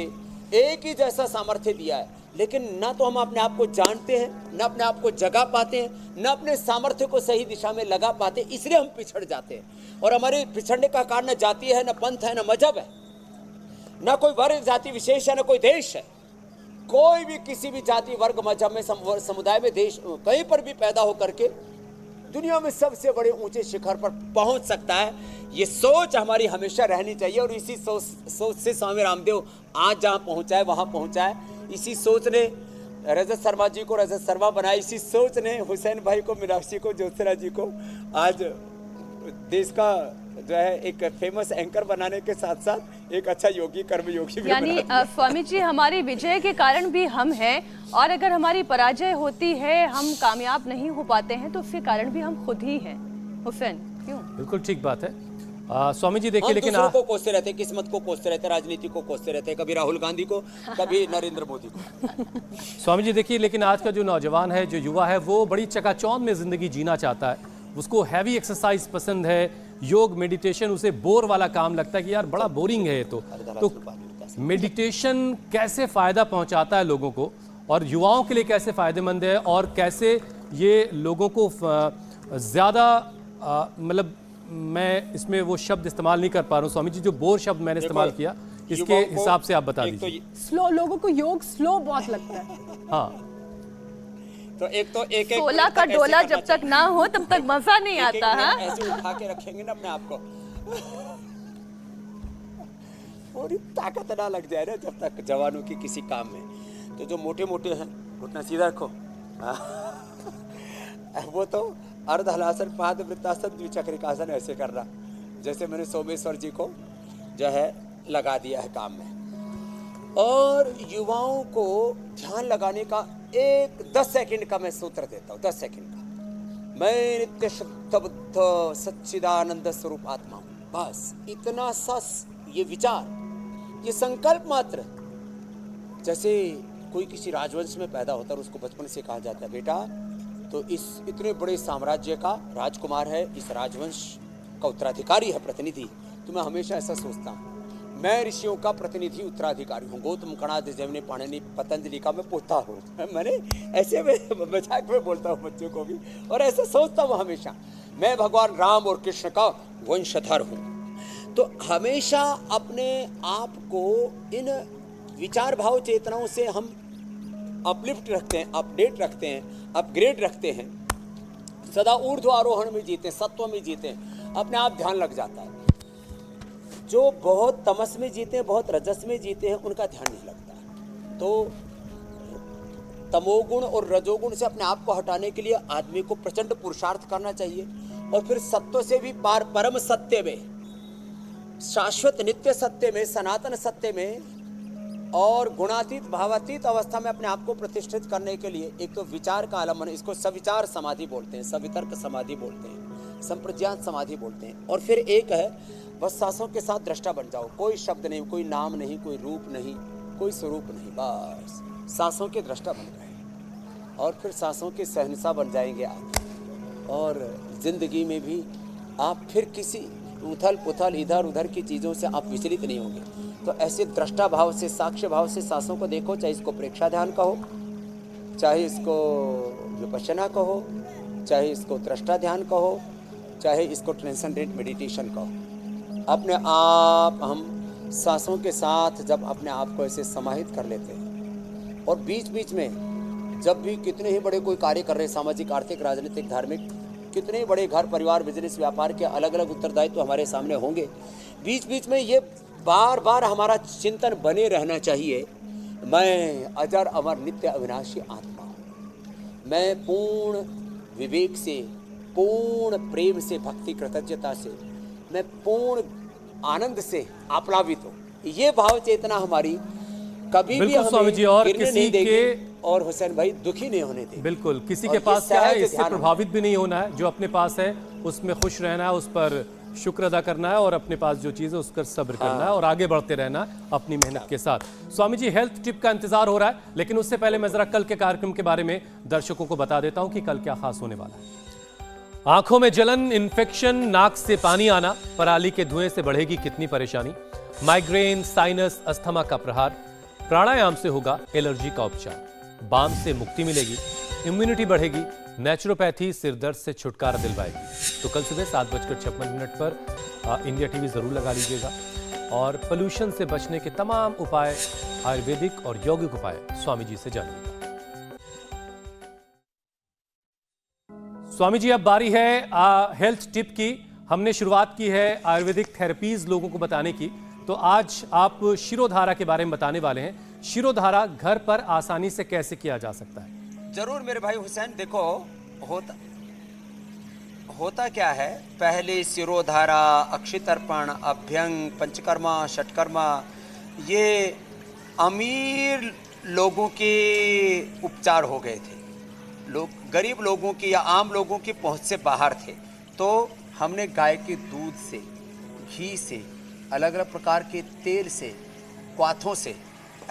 एक ही जैसा सामर्थ्य दिया है। लेकिन ना तो हम अपने आप को जानते हैं, ना अपने आप को जगा पाते हैं, ना अपने सामर्थ्य को सही दिशा में लगा पाते, इसलिए हम पिछड़ जाते हैं। और हमारे पिछड़ने का कारण न जाति है, न पंथ है, न मजहब है, ना कोई वर्ग जाति विशेष है, ना कोई देश है। कोई भी किसी भी जाति वर्ग मजहब में समुदाय में देश कहीं पर भी पैदा होकर के दुनिया में सबसे बड़े ऊंचे शिखर पर पहुंच सकता है। ये सोच हमारी हमेशा रहनी चाहिए। और इसी सोच से स्वामी रामदेव आज जहां पहुंचा है वहां पहुंचा है। इसी सोच ने रजत शर्मा जी को रजत शर्मा बनाया। इसी सोच ने हुसैन भाई को, मीनाक्षी को, ज्योत्सना जी को आज देश का जो है एक फेमस एंकर बनाने के साथ साथ एक अच्छा योगी, कर्मयोगी भी यानी स्वामी जी हमारी विजय के कारण भी हम हैं, और अगर हमारी पराजय होती है, हम कामयाब नहीं हो पाते हैं, तो उसके कारण भी हम खुद ही हैं। हुसैन, क्यों? बिल्कुल ठीक बात है स्वामी जी। देखिए, हम लेकिन दूसरों को कोसते रहते, किस्मत को कोसते रहते, राजनीति को कोसते रहते, कभी राहुल गांधी को, कभी नरेंद्र मोदी को। स्वामी जी देखिए, लेकिन आज का जो नौजवान है, जो युवा है, वो बड़ी चकाचौंध में जिंदगी जीना चाहता है। उसको हैवी एक्सरसाइज पसंद है, योग मेडिटेशन उसे बोर वाला काम लगता है कि यार बड़ा बोरिंग है ये तो मेडिटेशन कैसे फायदा पहुंचाता है लोगों को, और युवाओं के लिए कैसे फायदेमंद है, और कैसे ये लोगों को ज्यादा मतलब मैं इसमें वो शब्द इस्तेमाल नहीं कर पा रहा हूँ स्वामी जी, जो बोर शब्द मैंने इस्तेमाल किया, इसके हिसाब से आप बता दीजिए। स्लो, लोगों को योग स्लो बहुत लगता है। हाँ, तो एक 16 का डोला जब तक ना हो तब तक मजा नहीं आता है। ऐसे उठा के रखेंगे ना अपने आप को, और ताकत ना लग जाए ना जब तक जवानों की किसी काम में। तो जो मोटे मोटे हैं, घुटना सीधा रखो, वो तो अर्ध हलासन, पाद वृत्तासन, द्विचक्रिकासन ऐसे करना, जैसे मैंने सोमेश्वर जी को जो है लगा दिया है काम में। और युवाओं को ध्यान लगाने का 10 सेकंड का मैं सूत्र देता हूँ, 10 सेकंड का। मैं नित्य शुद्ध बुद्ध सच्चिदानंद स्वरूप आत्मा हूँ, बस इतना सा ये विचार, ये संकल्प मात्र। जैसे कोई किसी राजवंश में पैदा होता है, उसको बचपन से कहा जाता है, बेटा तो इस इतने बड़े साम्राज्य का राजकुमार है, इस राजवंश का उत्तराधिकारी है, प्रतिनिधि। तो मैं हमेशा ऐसा सोचता हूँ, मैं ऋषियों का प्रतिनिधि उत्तराधिकारी हूँ। गौतम, कणाद, जैमिनी, पाणिनि, पतंजलि का मैं पोता हूँ। मैंने ऐसे में मजाक में बोलता हूँ बच्चों को भी, और ऐसा सोचता हूँ हमेशा। मैं भगवान राम और कृष्ण का वंशधर हूँ। तो हमेशा अपने आप को इन विचार भाव चेतनाओं से हम अपलिफ्ट रखते हैं, अपडेट रखते हैं, अपग्रेड रखते हैं, सदा ऊर्ध्व आरोहण में जीते हैं, सत्व में जीते हैं, अपने आप ध्यान लग जाता है। जो बहुत तमस में जीते हैं, बहुत रजस में जीते हैं, उनका ध्यान नहीं लगता है। तो तमोगुण और रजोगुण से अपने आप को हटाने के लिए आदमी को प्रचंड पुरुषार्थ करना चाहिए, और फिर सत्व से भी पार, परम सत्य में, शाश्वत नित्य सत्य में, सनातन सत्य में और गुणातीत भावातीत अवस्था में अपने आप को प्रतिष्ठित करने के लिए एक तो विचार का आलम्बन, इसको सविचार समाधि बोलते हैं, सवितर्क समाधि बोलते हैं, संप्रज्ञात समाधि बोलते हैं। और फिर एक है, बस सांसों के साथ दृष्टा बन जाओ, कोई शब्द नहीं, कोई नाम नहीं, कोई रूप नहीं, कोई स्वरूप नहीं, बस सांसों के दृष्टा बन गए, और फिर सांसों के सहनसा बन जाएंगे आप। और जिंदगी में भी आप फिर किसी उथल पुथल इधर उधर की चीज़ों से आप विचलित नहीं होंगे। तो ऐसे दृष्टा भाव से, साक्ष्य भाव से सांसों को देखो, चाहे इसको प्रेक्षा ध्यान कहो, चाहे इसको विपश्यना कहो, चाहे इसको दृष्टा ध्यान कहो, चाहे इसको ट्रांसेंडेंट मेडिटेशन कहो। अपने आप हम सांसों के साथ जब अपने आप को ऐसे समाहित कर लेते हैं, और बीच बीच में जब भी कितने ही बड़े कोई कार्य कर रहे हैं, सामाजिक, आर्थिक, राजनीतिक, धार्मिक, कितने ही बड़े घर परिवार, बिजनेस, व्यापार के अलग अलग उत्तरदायित्व तो हमारे सामने होंगे, बीच बीच में ये बार बार हमारा चिंतन बने रहना चाहिए, मैं अजर अमर नित्य अविनाशी आत्मा हूँ। मैं पूर्ण विवेक से, पूर्ण प्रेम से, भक्ति कृतज्ञता से, मैं पूर्ण आनंद से आप्लावित हूँ। ये भाव चेतना हमारी कभी भी स्वामी जी, और गिरने किसी नहीं देगी, के और हुसैन भाई दुखी नहीं होने देगी। बिल्कुल, किसी और के ये पास क्या है सहज इससे ध्यान प्रभावित भी नहीं होना है। जो अपने पास है उसमें खुश रहना है, उस पर शुक्र अदा करना है और अपने पास जो चीज़ है उस पर सब्र करना है और आगे बढ़ते रहना है अपनी मेहनत के साथ। स्वामी जी, हेल्थ टिप का इंतजार हो रहा है, लेकिन उससे पहले मैं जरा कल के कार्यक्रम के बारे में दर्शकों को बता देता हूं कि कल क्या खास होने वाला है। आंखों में जलन, इन्फेक्शन, नाक से पानी आना, पराली के धुएं से बढ़ेगी कितनी परेशानी, माइग्रेन, साइनस, अस्थमा का प्रहार, प्राणायाम से होगा एलर्जी का उपचार, बाम से मुक्ति मिलेगी, इम्यूनिटी बढ़ेगी, नेचुरोपैथी सिर दर्द से छुटकारा दिलवाएगी। तो कल सुबह 7:56 पर इंडिया टीवी जरूर लगा लीजिएगा और पोल्यूशन से बचने के तमाम उपाय, आयुर्वेदिक और यौगिक उपाय स्वामी जी से जानिएगा। स्वामी जी, अब बारी है हेल्थ टिप की। हमने शुरुआत की है आयुर्वेदिक थेरेपीज लोगों को बताने की, तो आज आप शिरोधारा के बारे में बताने वाले हैं। शिरोधारा घर पर आसानी से कैसे किया जा सकता है? जरूर मेरे भाई हुसैन, देखो होता क्या है, पहले शिरोधारा, अक्षितर्पण, अभ्यंग, पंचकर्मा, षटकर्मा, ये अमीर लोगों के उपचार हो गए थे। लोग, गरीब लोगों की या आम लोगों की पहुंच से बाहर थे। तो हमने गाय के दूध से, घी से, अलग अलग प्रकार के तेल से, क्वाथों से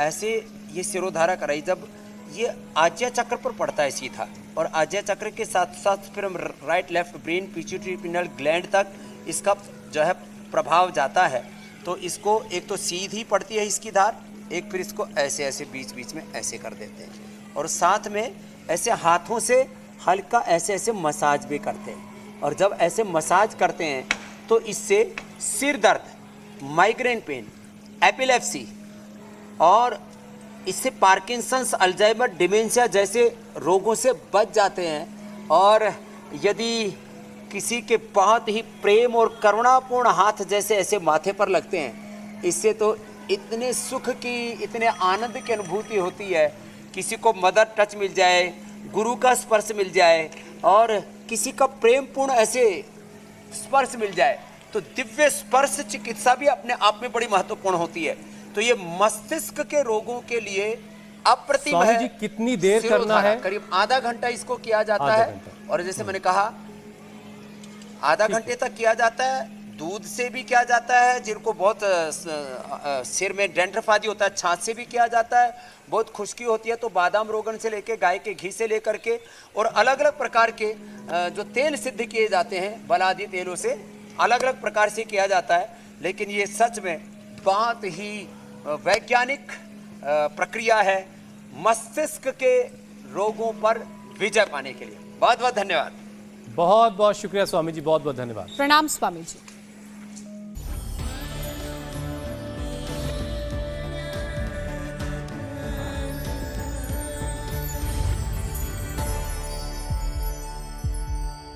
ऐसे ये शिरोधारा कराई। जब ये आज्ञा चक्र पर पड़ता है सीधा, और आज्ञा चक्र के साथ साथ फिर हम right left brain, pituitary, penal gland तक इसका जो है प्रभाव जाता है। तो इसको एक तो सीधी पड़ती है इसकी धार, एक फिर इसको ऐसे ऐसे बीच बीच में ऐसे कर देते हैं, और साथ में ऐसे हाथों से हल्का ऐसे ऐसे मसाज भी करते हैं। और जब ऐसे मसाज करते हैं तो इससे सिर दर्द, माइग्रेन पेन, एपिलेप्सी और इससे पार्किंसंस, अल्जाइमर, डिमेंशिया जैसे रोगों से बच जाते हैं। और यदि किसी के बहुत ही प्रेम और करुणापूर्ण हाथ जैसे ऐसे माथे पर लगते हैं, इससे तो इतने सुख की, इतने आनंद की अनुभूति होती है। किसी को मदर टच मिल जाए, गुरु का स्पर्श मिल जाए और किसी का प्रेमपूर्ण ऐसे स्पर्श मिल जाए, तो दिव्य स्पर्श चिकित्सा भी अपने आप में बड़ी महत्वपूर्ण होती है। तो ये मस्तिष्क के रोगों के लिए अप्रतिम स्वामी है। जी, कितनी देर करना है? करीब आधा घंटा इसको किया जाता आधा है। घंटा। और जैसे मैंने कहा, आधा घंटे तक किया जाता है। दूध से भी किया जाता है, जिनको बहुत सिर में डैंड्रफ आदि होता है, छाछ से भी किया जाता है। बहुत खुश्की होती है तो बादाम रोगन से लेके, गाय के घी से लेकर के, और अलग अलग प्रकार के जो तेल सिद्ध किए जाते हैं, बल आदि तेलों से अलग अलग प्रकार से किया जाता है। लेकिन ये सच में बहुत ही वैज्ञानिक प्रक्रिया है मस्तिष्क के रोगों पर विजय पाने के लिए। बहुत बहुत धन्यवाद। बहुत बहुत शुक्रिया स्वामी जी, बहुत बहुत धन्यवाद। प्रणाम स्वामी जी।